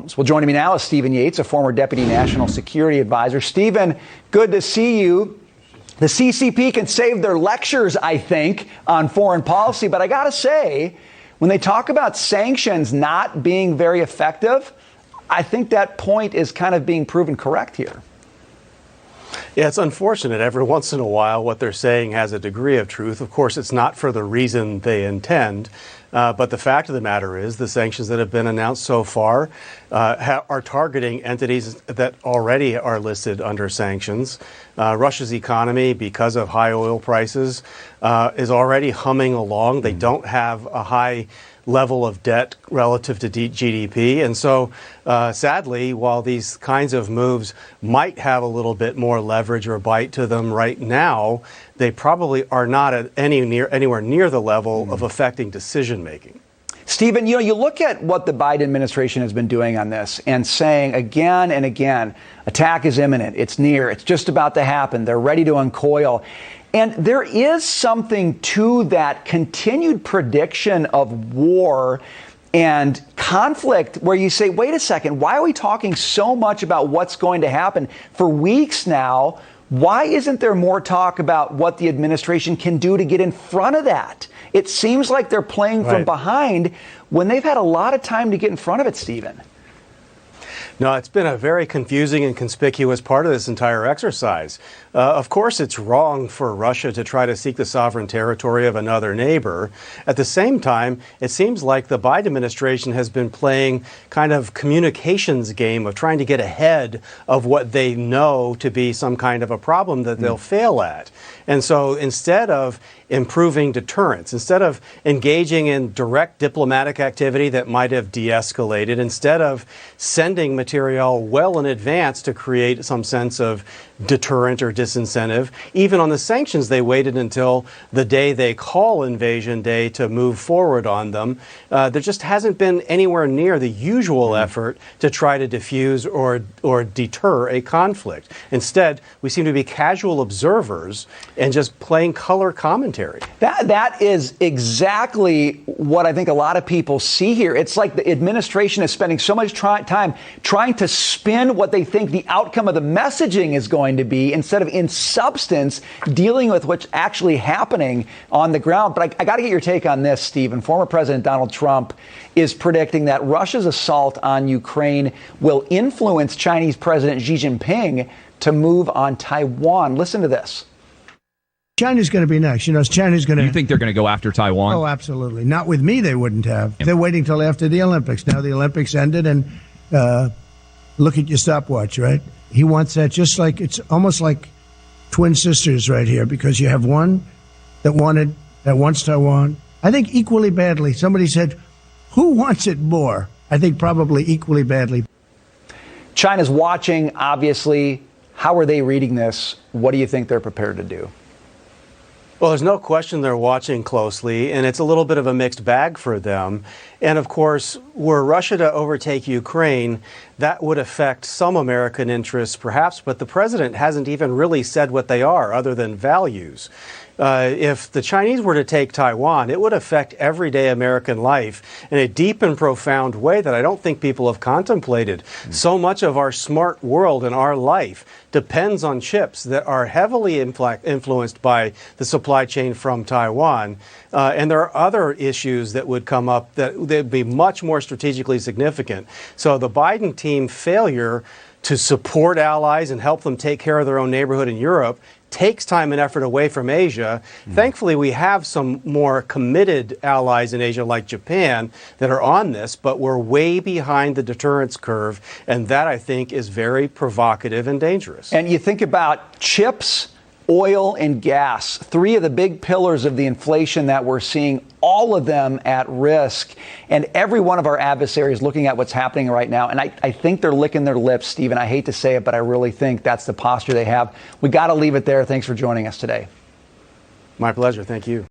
phones. Well, joining me now is Stephen Yates, a former Deputy National Security Advisor. Stephen, good to see you. The CCP can save their lectures, I think, on foreign policy, but I got to say, when they talk about sanctions not being very effective, I think that point is kind of being proven correct here. Yeah, it's unfortunate. Every once in a while, what they're saying has a degree of truth. Of course, it's not for the reason they intend. But the fact of the matter is the sanctions that have been announced so far are targeting entities that already are listed under sanctions. Russia's economy, because of high oil prices, is already humming along. They don't have a high level of debt relative to GDP. And so, sadly, while these kinds of moves might have a little bit more leverage or bite to them right now, they probably are not at anywhere near the level of affecting decision making. Stephen, you look at what the Biden administration has been doing on this and saying again and again, attack is imminent, it's near, it's just about to happen, they're ready to uncoil. And there is something to that continued prediction of war and conflict where you say, wait a second, why are we talking so much about what's going to happen for weeks now? Why isn't there more talk about what the administration can do to get in front of that? It seems like they're playing from behind when they've had a lot of time to get in front of it, Stephen. No, it's been a very confusing and conspicuous part of this entire exercise. Of course, it's wrong for Russia to try to seek the sovereign territory of another neighbor. At the same time, it seems like the Biden administration has been playing kind of communications game of trying to get ahead of what they know to be some kind of a problem that they'll fail at. And so instead of improving deterrence, instead of engaging in direct diplomatic activity that might have de-escalated, instead of sending material well in advance to create some sense of deterrent or disincentive, even on the sanctions, they waited until the day they call Invasion Day to move forward on them. There just hasn't been anywhere near the usual effort to try to diffuse or deter a conflict. Instead, we seem to be casual observers and just playing color commentary. That is exactly what I think a lot of people see here. It's like the administration is spending so much time trying to spin what they think the outcome of the messaging is going to be instead of in substance dealing with what's actually happening on the ground. But I got to get your take on this, Stephen. Former President Donald Trump is predicting that Russia's assault on Ukraine will influence Chinese President Xi Jinping to move on Taiwan. Listen to this. China's going to be next. China's going to... You think they're going to go after Taiwan? Oh, absolutely. Not with me, they wouldn't have. They're waiting till after the Olympics. Now the Olympics ended, and look at your stopwatch, right? He wants that just like, it's almost like twin sisters right here, because you have one that wants Taiwan, I think equally badly. Somebody said, who wants it more? I think probably equally badly. China's watching, obviously. How are they reading this? What do you think they're prepared to do? Well, there's no question they're watching closely, and it's a little bit of a mixed bag for them. And of course, were Russia to overtake Ukraine, that would affect some American interests, perhaps, but the president hasn't even really said what they are, other than values. If the Chinese were to take Taiwan, it would affect everyday American life in a deep and profound way that I don't think people have contemplated. So much of our smart world and our life depends on chips that are heavily influenced by the supply chain from Taiwan. And there are other issues that would come up that would be much more strategically significant. So the Biden team failure to support allies and help them take care of their own neighborhood in Europe takes time and effort away from Asia. Thankfully, we have some more committed allies in Asia like Japan that are on this, but we're way behind the deterrence curve. And that, I think, is very provocative and dangerous. And you think about chips, oil, and gas, three of the big pillars of the inflation that we're seeing, all of them at risk. And every one of our adversaries looking at what's happening right now. And I think they're licking their lips, Stephen. I hate to say it, but I really think that's the posture they have. We got to leave it there. Thanks for joining us today. My pleasure. Thank you.